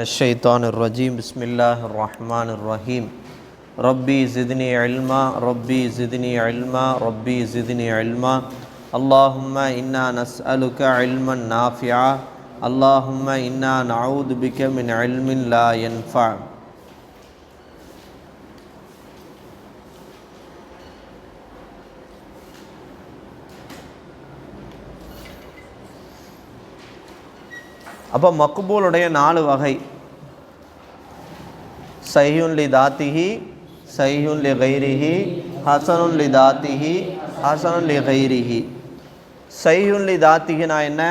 الشيطان الرجيم بسم الله الرحمن الرحيم ربي زدني علما ربي زدني علما ربي زدني علما اللهم إنا نسألك علما نافعا اللهم إنا نعوذ بك من علم لا ينفع. அப்போ மக்பூலுடைய 4 வகை: சஹீஹுன் லி தாத்திஹி, சஹீஹுன் லி கைரிஹி, ஹசனுன் லி தாத்திஹி, ஹசனுன் லி கைரிஹி. சஹீஹுன் லி தாத்திஹினா என்ன?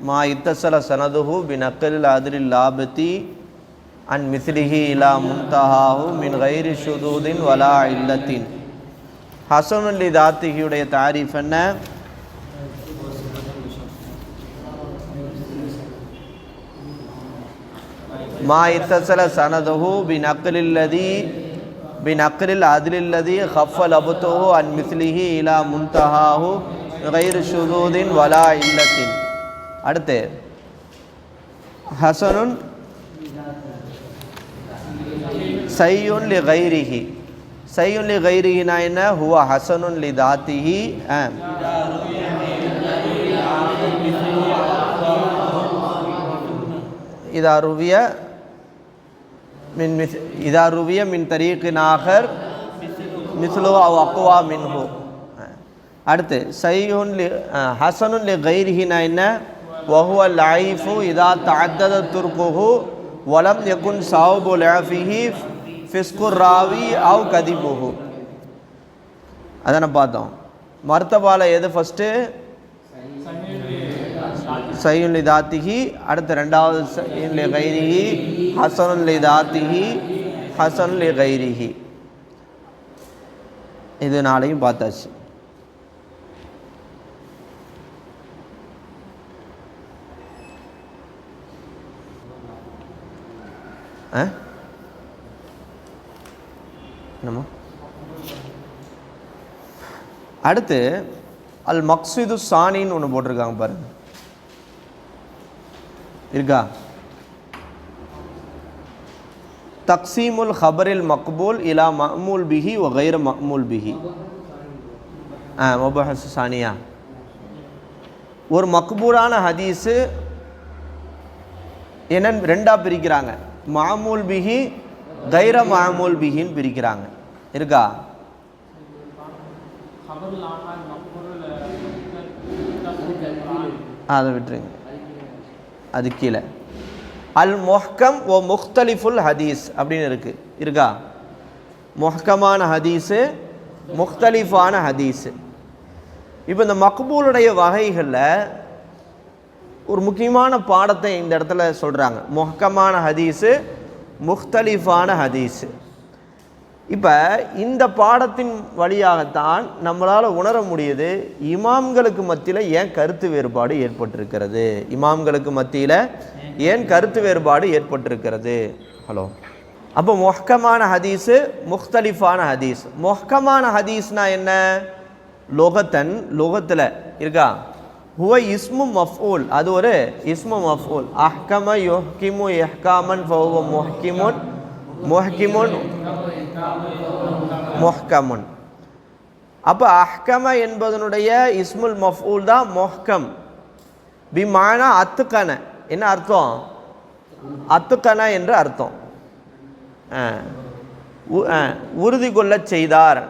மா இத்தஸல சனதுஹு பி நக்லில் அத்லில் லாபதி அன் மிஸ்லிஹி இலா முன்தஹாஹு மின் கைரி ஷுதூதின் வலா இல்லத்தின். ஹசனுன் லி தாத்திஹியுடைய தாரீஃப் என்ன? மா இத்தஸல சனதுஹு பினக்லில் அத்லில்லதி ஹஃப லபுதுஹு அன் மிஸ்லிஹி இலா முன்தஹாஹு கைரு ஷுதூதின் வலா இல்லத்தின். அடுத்து ஹசனுன் சஹீஹுன் லி கைரிஹி. சஹீஹுன் லி கைரிஹினா என்ன? ஹுவ ஹசனுன் லி தாத்திஹி இதா ருவிய மின் தரீக்கின் ஆகர் மிஸ்லுஹு அவ் அக்வா மின்ஹு. அடுத்து சஹீஹுன் லி ஹசனுன் லி கைரிஹினா என்ன? வஹுவ லைஃபு இதா தஅத்தத துர்குஹு வலம் யகுன் ஸாவுபு லஃபிஹி ஃபிஸ்குர் ராவி அவ் கதிபுஹு. அதான பார்த்தோம். மர்தபால எது ஃபஸ்ட்டு? சஹீஹுன் லி தாத்திஹி. அடுத்து ரெண்டாவது சஹீஹுன் லி கைரிஹி, ஹசனுன் லி தாத்திஹி, ஹசனுன் லி கைரிஹி. இது நாளையும் பார்த்தாச்சு. என்னம்மா? அடுத்து அல் மக்சிது சானின்னு ஒன்று போட்டிருக்காங்க பாருங்க, இருக்கா? தக்சீமுல் ஹபரில் மக்பூல் இலா மஅமூல் பிஹி வ கைர மஅமூல் பிஹி. முபஹஸ் சானியா. ஒரு மக்பூலான ஹதீஸு என்னன்னு ரெண்டாக பிரிக்கிறாங்க. மஅமூல் பிஹி, கைர மஅமூல் பிஹின்னு பிரிக்கிறாங்க. இருக்கா? அதை விட்டுருங்க, அது கீழே. அல் முஹ்கம் ஓ முக்தலிஃபுல் ஹதீஸ் அப்படின்னு இருக்கா? முஹ்கமான ஹதீஸு, முக்தலிஃபான ஹதீஸு. இப்போ இந்த மக்பூலுடைய வகைகளில் ஒரு முக்கியமான பாடத்தை இந்த இடத்துல சொல்கிறாங்க. முஹ்கமான ஹதீஸு, முக்தலிஃபான ஹதீஸு. இப்போ இந்த பாடத்தின் வழியாகத்தான் நம்மளால் உணர முடியுது இமாம்களுக்கு மத்தியில் ஏன் கருத்து வேறுபாடு ஏற்பட்டிருக்கிறது. இமாம்களுக்கு மத்தியில் ஏன் கருத்து வேறுபாடு ஏற்பட்டிருக்கிறது. ஹலோ. அப்போ முஹ்கமான ஹதீஸு, முக்தலிஃபான ஹதீஸ். முஹ்கமான ஹதீஸ்னா என்ன? லொகத்தில் இருக்கா? ஹுவ இஸ்மு மஃபூல். அது ஒரு இஸ்மு மஃபூல். அஹ்கம யுஹ்கிமு இஹ்காமன் ஃபஹுவ முஹ்கிமுன் முஹ்கிமுன் முஹ்கமுன். அப்போ அஹ்கம என்பதனுடைய இஸ்முல் மஃபூல் தான் முஹ்கம். பிமானா அத்துக்கன. என்ன அர்த்தம்? அத்துக்கன என்று அர்த்தம். உறுதி கொள்ள செய்தார்.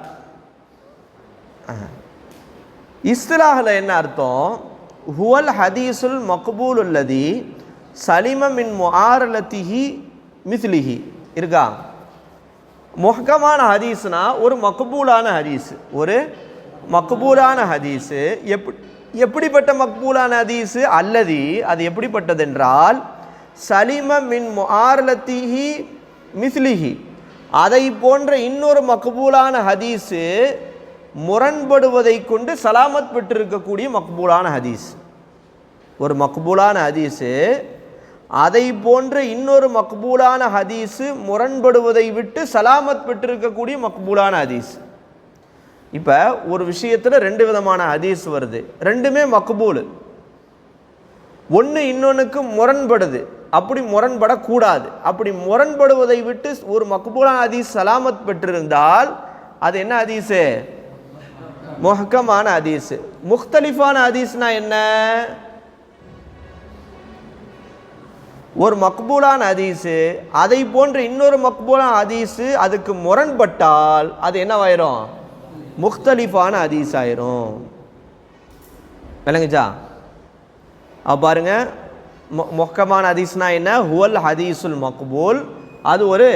இஸ்திலாஹில் என்ன அர்த்தம்? ஹுவல் ஹதீஸுல் மக்பூல் அல்லதி சலிம மின் முஆரலத்திஹி மிஸ்லிஹி. இருக்கா? முஹ்கமான ஹதீஸ்னா ஒரு மக்பூலான ஹதீஸ். ஒரு மக்பூலான ஹதீஸு எப்படிப்பட்ட மக்பூலான ஹதீஸு? அல்லதி அது எப்படிப்பட்டதென்றால் சலிம மின் முஆரலத்திஹி மிஸ்லிஹி, அதை போன்ற இன்னொரு மக்பூலான ஹதீஸு முரண்படுவதை கொண்டு சலாமத் பெற்றிருக்கக்கூடிய மக்பூலான ஹதீஸ். ஒரு மக்பூலான ஹதீஸு அதை போன்ற இன்னொரு மக்பூலான ஹதீஸு முரண்படுவதை விட்டு சலாமத் பெற்றிருக்கக்கூடிய மக்பூலான ஹதீஸ். இப்போ ஒரு விஷயத்தில் 2 விதமான ஹதீஸ் வருது, ரெண்டுமே மக்பூல். ஒன்று இன்னொன்றுக்கு முரண்படுது, அப்படி முரண்படக்கூடாது. அப்படி முரண்படுவதை விட்டு ஒரு மக்பூலான ஹதீஸ் சலாமத் பெற்றிருந்தால் அது என்ன ஹதீஸு? முஹ்கமான ஹதீஸ். முக்தலிஃபான ஹதீஸ்னா என்ன? ஒரு மக்பூலான ஹதீஸு அதை போன்ற இன்னொரு மக்பூலான ஹதீஸு அதுக்கு முரண்பட்டால் அது என்னவாயிரும்? முக்தலிஃபான ஹதீஸ் ஆயிரும். விளங்குச்சா? பாருங்க, முஹ்கமான ஹதீஸ்னா என்ன? ஹுவல் ஹதீஸுல் மக்பூல், அது ஒரு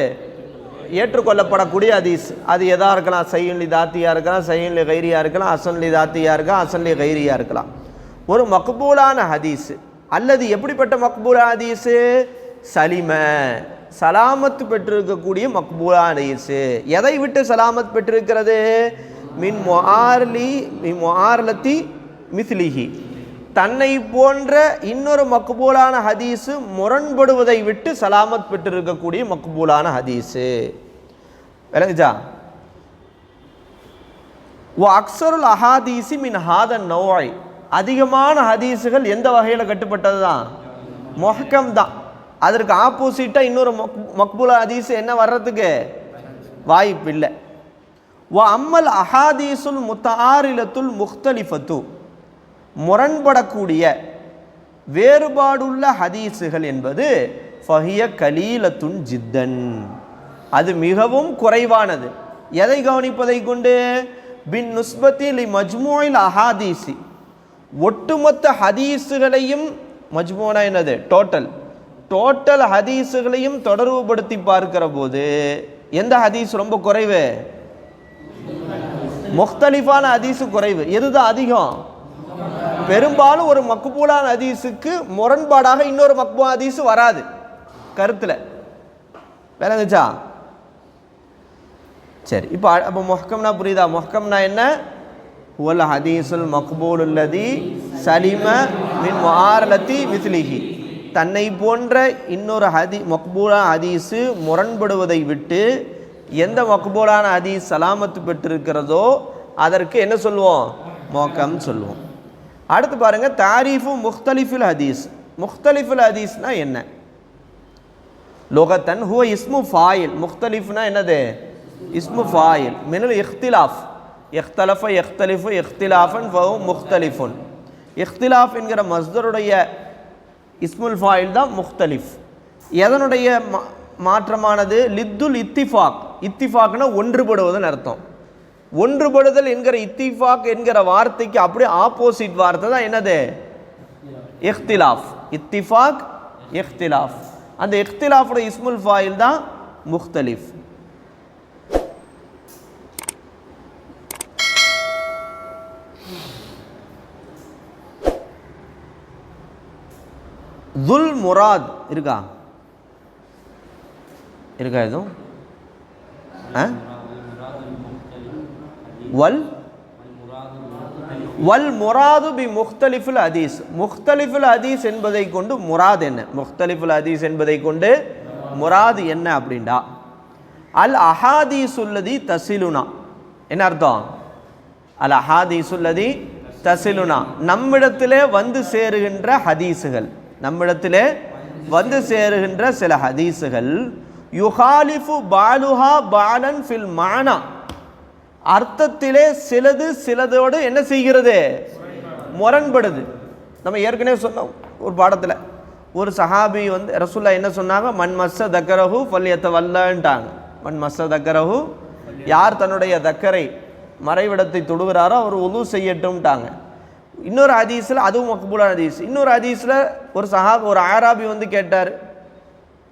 ஏற்றுக்கொள்ளப்படக்கூடிய ஹதீஸ். அது எதா இருக்கலாம்? சையுன் லி தாத்தியா இருக்கலாம், சையுன் லி கைரியா இருக்கலாம், ஹசன் லி தாத்தியா இருக்கலாம், ஹசன் லி கைரியா இருக்கலாம். ஒரு மக்பூலான ஹதீஸ். அல்லது எப்படிப்பட்ட மக்பூலான ஹதீஸ்? சலிம, சலாமத்து பெற்றிருக்கக்கூடிய மக்பூலான ஹதீஸ். எதை விட்டு சலாமத் பெற்றிருக்கிறது? மின் முஆரலத்தி மிஸ்லிஹி, தன்னை போன்ற இன்னொரு மக்பூலான ஹதீஸு முரண்படுவதை விட்டு சலாமத் பெற்றிருக்கக்கூடிய மக்பூலான ஹதீஸு. விளங்குச்சா? அக்ஸருல் அஹாதீஸி மின் ஹாதன் நௌஇ, அதிகமான ஹதீஸுகள் எந்த வகையில் கட்டுப்பட்டது தான்? முஹ்கம் தான். அதற்கு ஆப்போசிட்டாக இன்னொரு மக்பூலா ஹதீஸ் என்ன வர்றதுக்கு வாய்ப்பு இல்லை. அம்மல் அஹாதீஸுல் முத்தஆரிலத்துல் முக்தலிஃபத்து, முரண்படக்கூடிய வேறுபாடுள்ள ஹதீஸுகள் என்பது ஃபஹிய கலீலத்துன் ஜித்தன், அது மிகவும் குறைவானது. எதை கவனிப்பதை கொண்டு? பின் நுஸ்பத்தி லி மஜ்மூஇல் அஹாதீஸி, ஒட்டுமொத்த ஹதீஸுகளையும், மஜ்மூனா என்னது? டோட்டல் ஹதீஸுகளையும் தொடர்புபடுத்தி பார்க்கிற போது எந்த ஹதீஸ் ரொம்ப குறைவு? முக்தலிஃபான ஹதீஸு குறைவு. எதுதான் அதிகம்? பெரும்பாலும் ஒரு மக்பூலான ஹதீஸுக்கு முரண்பாடாக இன்னொரு மக்பூலான ஹதீஸ் வராது கருத்துல. விளங்குச்சா? சரி, இப்போ முஹ்கம்னா புரியுதா? முஹ்கம்னா என்ன? ஹுவல் ஹதீஸுல் மக்பூலுல் லதி சலிம மின் முஆரலத்தி மிஸ்லிஹி, தன்னை போன்ற இன்னொரு மக்பூலான ஹதீஸு முரண்படுவதை விட்டு எந்த மக்பூலான ஹதீஸ் சலாமத்து பெற்றிருக்கிறதோ அதற்கு என்ன சொல்லுவோம்? முஹ்கம் சொல்லுவோம். அடுத்து பாருங்க, தாரீஃபு முக்தலிஃபுல் ஹதீஸ். முக்தலிஃபுல் ஹதீஸ்னா என்ன? லுகத்தன் ஹுவ இஸ்மு ஃபாயில். முக்தலிஃப்னா என்னது? இஸ்மு ஃபாயில். மினல் இஹ்திலாஃப், இஹ்தலஃப இஹ்தலிஃபு இஹ்திலாஃபன் ஃபஹு முக்தலிஃபுன். இஹ்திலாஃப் என்கிற மஸ்தருடைய இஸ்முல் ஃபாயில் தான் முக்தலிஃப். எதனுடைய மாற்றமானது? லித்துல் இத்திஃபாக். இத்திஃபாக்னா ஒன்றுபடுவதுன்னு அர்த்தம். ஒன்றுபடுதல் என்கிற இத்திஃபாக் என்கிற வார்த்தைக்கு அப்படியே ஆப்போசிட் வார்த்தை தான் என்னது? இஹ்திலாஃப். இத்திஃபாக், இஹ்திலாஃப். அந்த இஹ்திலாஃபோட இஸ்முல் ஃபாயில் தான் முக்தலிஃப். துல் முராத் இருக்கா? எதுவும் வல் முராது பி முக்தலிஃபுல் ஹதீஸ். முக்தலிஃபுல் ஹதீஸ் என்பதை கொண்டு முராத் என்ன? முக்தலிஃபுல் ஹதீஸ் என்பதை கொண்டு முராது என்ன அப்படின்டா? அல் அஹாதீசுல்லதி தசிலுனா. என்ன அர்த்தம்? அல் அஹாதீசுல்லதி தசிலுனா, நம்மிடத்திலே வந்து சேருகின்ற ஹதீஸுகள், நம்மிடத்திலே வந்து சேருகின்ற சில ஹதீஸுகள். யுஹாலிஃபு பாலுஹா பாலன் ஃபில் மானா, அர்த்தத்திலே சிலது சிலதோடு என்ன செய்கிறது? முரண்படுது. நம்ம ஏற்கனவே சொன்னோம் ஒரு பாடத்தில், ஒரு சஹாபி வந்து ரசூல்லா என்ன சொன்னாங்க? மன் மஸ்ஸ தக்கரஹு ஃபல்யத்தவல்லான்ட்டாங்க. மன் மஸ்ஸ தக்கரஹு, யார் தன்னுடைய தக்கரை மறைவிடத்தை தொடுகிறாரோ அவர் உது செய்யட்டும்ட்டாங்க. இன்னொரு ஹதீஸில், அதுவும் மக்பூலான ஹதீஸ், இன்னொரு ஹதீஸில் ஒரு ஆராபி வந்து கேட்டார்,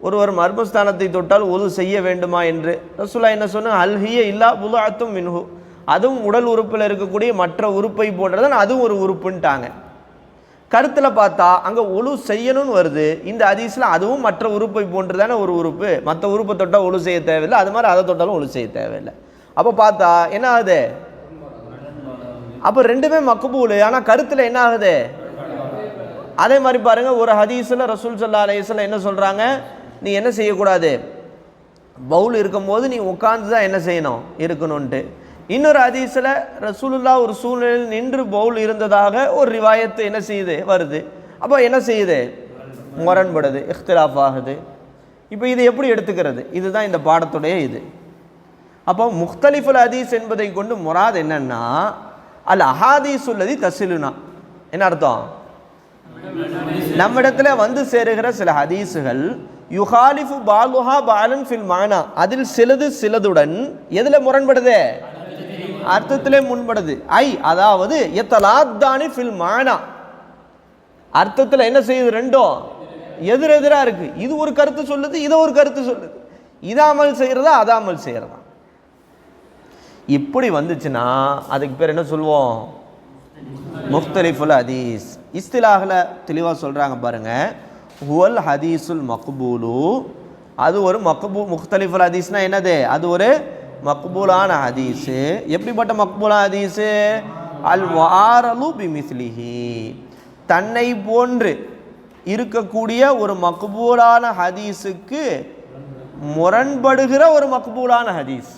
ஒருவர் மர்மஸ்தானத்தை தொட்டால் உது செய்ய வேண்டுமா என்று. ரசூலுல்லாஹ் என்ன சொன்னாங்க? அல்ஹிய இல்லா புலாத்தும் மின்ஹு, அதுவும் உடல் உறுப்பில் இருக்கக்கூடிய மற்ற உறுப்பை போன்றதான் அதுவும் ஒரு உறுப்புன்ட்டாங்க. கருத்தில் பார்த்தா அங்கே ஒழு செய்யணும்னு வருது, இந்த ஹதீஸில் அதுவும் மற்ற உறுப்பை போன்றுதானே ஒரு உறுப்பு, மற்ற உறுப்பை தொட்டால் ஒழு செய்ய தேவையில்லை, அது மாதிரி அதை தொட்டாலும் ஒழு செய்ய தேவையில்லை. அப்போ பார்த்தா என்ன ஆகுது? அப்போ ரெண்டுமே மக்பூல், ஆனால் கருத்தில் என்ன ஆகுது? அதே மாதிரி பாருங்க, ஒரு ஹதீஸில் ரசூல் ஸல்லல்லாஹு அலைஹி வஸல்லம் என்ன சொல்கிறாங்க? நீ என்ன செய்யக்கூடாது? பவுல் இருக்கும்போது நீ உட்கார்ந்து தான் என்ன செய்யணும்? இருக்கணும்ன்ட்டு. இன்னொரு ஹதீஸில் ரசூலுல்லாஹ் ஒரு சூழ்நிலையில் நின்று பவுல் இருந்ததாக ஒரு ரிவாயத்து என்ன செய்யுது? வருது. அப்போ என்ன செய்யுது? முரண்படுது, இஃப்திலாஃப் ஆகுது. இப்போ இது எப்படி எடுத்துக்கிறது? இதுதான் இந்த பாடத்துடைய இது. அப்போ முக்தலிஃபுல் ஹதீஸ் என்பதை கொண்டு முராத் என்னன்னா அல் அஹாதீஸ் உள்ளதி தசிலுனா. என்ன அர்த்தம்? நம்மிடத்துல வந்து சேருகிற சில ஹதீஸுகள் யுஹாலிஃபு பாலுஹா பாலன் ஃபில் மானா, அதில் சிலது சிலதுடன் எதுல முரண்படுது? அர்த்தத்திலே முன்படுது. அதாவது யத்தலாத்தானி ஃபில் மானா, அர்த்தத்தில் என்ன செய்யுது? ரெண்டும் எதிரெதிராக இருக்கு. இது ஒரு கருத்து சொல்லுது, இதை ஒரு கருத்து சொல்லுது. இதை அமல் செய்யறதா அதை அமல் செய்யறதா? இப்படி வந்துச்சுன்னா அதுக்கு பேர் என்ன சொல்லுவோம்? முக்தலிஃபுல் ஹதீஸ். இஸ்திலாஹில் தெளிவாக சொல்கிறாங்க பாருங்க, ஹுவல் ஹதீஸுல் மக்பூலு, அது ஒரு முக்தலிஃபுல் ஹதீஸ்னா என்னது? அது ஒரு மக்பூலான ஹதீஸு. எப்படிப்பட்ட மக்பூலான ஹதீஸு? அல் முஆரலு பிமிஸ்லிஹி, தன்னை போன்று இருக்கக்கூடிய ஒரு மக்பூலான ஹதீஸுக்கு முரண்படுகிற ஒரு மக்பூலான ஹதீஸ்.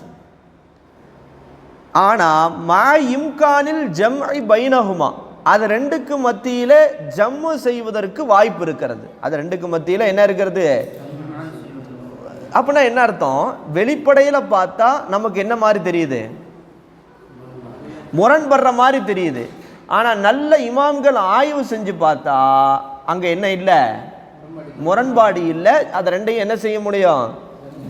ஆனால் மா இம்கானில் ஜம்இ பைனஹுமா, அது ரெண்டுக்கு மத்தியில் ஜம்மு செய்வதற்கு வாய்ப்பு இருக்கிறது. அது ரெண்டுக்கு மத்தியில் என்ன இருக்கிறது? அப்படின்னா என்ன அர்த்தம்? வெளிப்படையில் பார்த்தா நமக்கு என்ன மாதிரி தெரியுது? முரண்படுற மாதிரி தெரியுது. ஆனால் நல்ல இமாம்கள் ஆய்வு செஞ்சு பார்த்தா அங்கே என்ன இல்லை? முரண்பாடு இல்லை. அது ரெண்டையும் என்ன செய்ய முடியும்?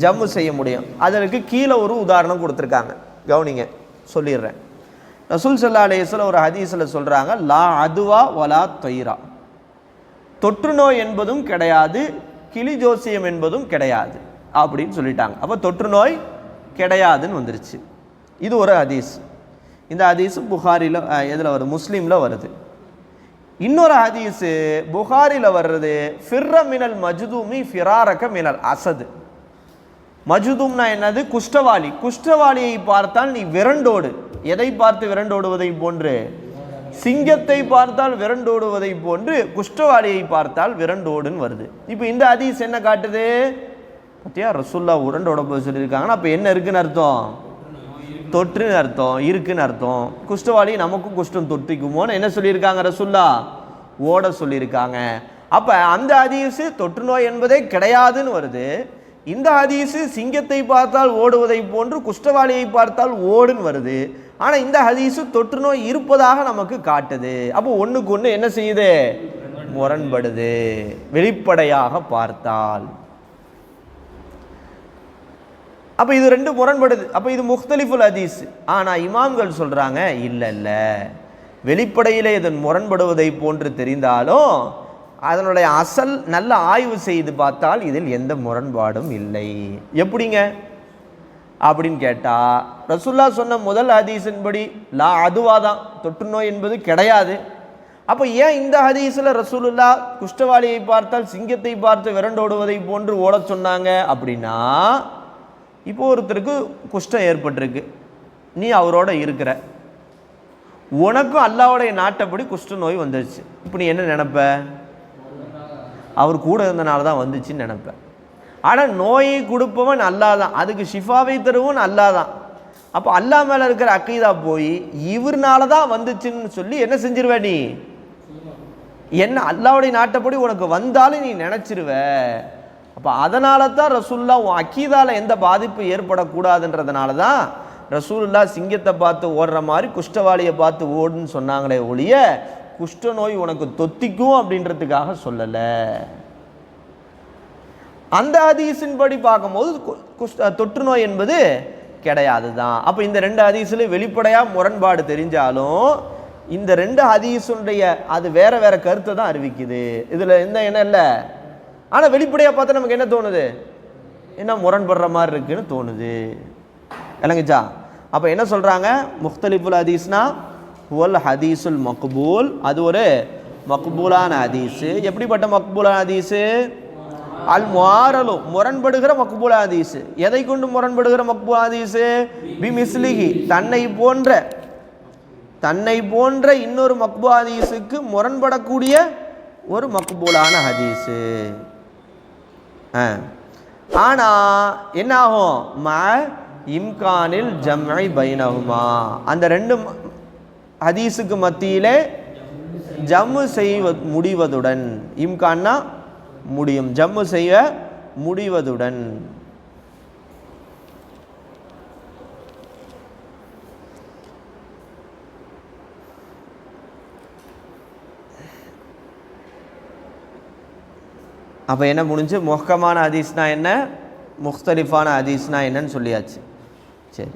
ஜம்மு செய்ய முடியும். அதற்கு கீழே ஒரு உதாரணம் கொடுத்துருக்காங்க, கவனிங்க, சொல்லிடுறேன். ரசூல் ஸல்லல்லாஹு அலைஹி வஸல்லம் ஒரு ஹதீஸில் சொல்கிறாங்க, லா அதுவா வலா தொய்ரா, தொற்று நோய் என்பதும் கிடையாது, கிளி ஜோசியம் என்பதும் கிடையாது அப்படின்னு சொல்லிட்டாங்க. அப்போ தொற்று நோய் கிடையாதுன்னு வந்துருச்சு. இது ஒரு ஹதீஸ். இந்த ஹதீஸு புகாரியில் எதில் வருது? முஸ்லீமில் வருது. இன்னொரு ஹதீஸு புகாரியில் வர்றது, ஃபிர்ர மினல் மஜ்தூமி ஃபிராரக மினல் அசது. மஜ்தூம்னா என்னது? குஷ்டவாளி. குஷ்டவாளியை பார்த்தால் நீ விரண்டோடு. எதை பார்த்து விரண்டோடுவதை போன்று? சிங்கத்தை பார்த்தால் விரண்டோடுவதை போன்று குஷ்டவாளியை பார்த்தால் விரண்டோடுன்னு வருது. இப்போ இந்த ஹதீஸ் என்ன காட்டுது? பத்தியா, ரசூல்லா உரண்டோட போய் சொல்லியிருக்காங்கன்னா அப்போ என்ன இருக்குன்னு அர்த்தம்? தொற்றுன்னு அர்த்தம், இருக்குன்னு அர்த்தம். குஷ்டவாளி நமக்கும் குஷ்டம் தொற்றிக்குமோன்னு என்ன சொல்லியிருக்காங்க? ரசூல்லா ஓட சொல்லியிருக்காங்க. அப்போ அந்த ஹதீஸு தொற்று நோய் என்பதே கிடையாதுன்னு வருது. இந்த ஹதீஸு சிங்கத்தை பார்த்தால் ஓடுவதை போன்று குஷ்டவாளியை பார்த்தால் ஓடுன்னு வருது. ஆனால் இந்த ஹதீஸு தொற்று நோய் இருப்பதாக நமக்கு காட்டுது. அப்போ ஒன்றுக்கு ஒன்று என்ன செய்யுது? முரண்படுது வெளிப்படையாக பார்த்தால். அப்போ இது ரெண்டு முரண்படுது. அப்போ இது முக்தலிஃபுல் ஹதீஸ். ஆனால் இமாம்கள் சொல்கிறாங்க, இல்லை இல்லை, வெளிப்படையிலே இதன் முரண்படுவதை போன்று தெரிந்தாலும் அதனுடைய அசல் நல்ல ஆய்வு செய்து பார்த்தால் இதில் எந்த முரண்பாடும் இல்லை. எப்படிங்க அப்படின்னு கேட்டால், ரசூல்லா சொன்ன முதல் ஹதீஸின்படி லா அதுவா தான், தொற்று நோய் என்பது கிடையாது. அப்போ ஏன் இந்த ஹதீஸில் ரசூலுல்லா குஷ்டவாளியை பார்த்தால் சிங்கத்தை பார்த்து விரண்டோடுவதை போன்று ஓடச் சொன்னாங்க அப்படின்னா, இப்போ ஒருத்தருக்கு குஷ்டம் ஏற்பட்டிருக்கு, நீ அவரோட இருக்கிற, உனக்கும் அல்லாஹ்வுடைய நாட்டப்படி குஷ்ட நோய் வந்துருச்சு. இப்போ நீ என்ன நினைப்ப? அவர் கூட இருந்தனால தான் வந்துச்சுன்னு நினைப்பேன். ஆனால் நோயை கொடுப்பவன் அல்லாஹ் தான், அதுக்கு ஷிஃபாவை தருவன் அல்லாஹ் தான். அப்போ அல்லாஹ் மேலே இருக்கிற அக்கீதா போய் இவர்னால தான் வந்துச்சுன்னு சொல்லி என்ன செஞ்சிருவ? நீ என்ன அல்லாஹ்வுடைய நாட்டப்படி உனக்கு வந்தாலும் நீ நினச்சிருவ. அப்போ அதனால தான் ரசூலுல்லா உன் அக்கீதாவில் எந்த பாதிப்பு ஏற்படக்கூடாதுன்றதுனால தான் ரசூலுல்லா சிங்கத்தை பார்த்து ஓடுற மாதிரி குஷ்டவாளியை பார்த்து ஓடுன்னு சொன்னாங்களே ஒழிய குஷ்ட நோய் உனக்கு தொத்திக்கும் அப்படின்றதுக்காக சொல்லலை. அந்த ஹதீஸின்படி பார்க்கும்போது தொற்று நோய் என்பது கிடையாது தான். அப்போ இந்த ரெண்டு ஹதீஸில் வெளிப்படையாக முரண்பாடு தெரிஞ்சாலும் இந்த ரெண்டு ஹதீஸுடைய அது வேற வேற கருத்தை தான் அறிவிக்குது. இதில் எந்த என்ன இல்லை. ஆனால் வெளிப்படையாக பார்த்தா நமக்கு என்ன தோணுது? என்ன முரண்படுற மாதிரி இருக்குன்னு தோணுது. இல்லைங்கச்சா? அப்போ என்ன சொல்கிறாங்க? முக்தலிஃபுல் ஹதீஸ்னா ஹுவல் ஹதீஸுல் மக்பூல், அது ஒரு மக்பூலான ஹதீஸு. எப்படிப்பட்ட மக்பூலான ஹதீஸு? அல் முஆரலு, முரண்படுகிற மக்பூலான ஹதீஸு. எதை கொண்டு முரண்படுகிற மக்பூலான ஹதீஸு? பி மிஸ்லிஹி, தன்னை போன்ற இன்னொரு மக்பூல் ஹதீஸுக்கு முரண்படக்கூடிய ஒரு மக்பூலான ஹதீஸு. ஆனால் என்ன ஆகும்? மா இம்கானில் ஜம்இ பைனஹுமா, அந்த ரெண்டு ஹதீஸுக்கு மத்தியிலே ஜம்மு செய்வ முடிவதுடன், இம்கான்னா முடியும், ஜம்மு செய்ய முடிவதுடன். அப்போ என்ன முடிஞ்சு? முஹ்கமான ஹதீஸ்னா என்ன, முக்தலிஃபான ஹதீஸ்னா என்னன்னு சொல்லியாச்சு. சரி.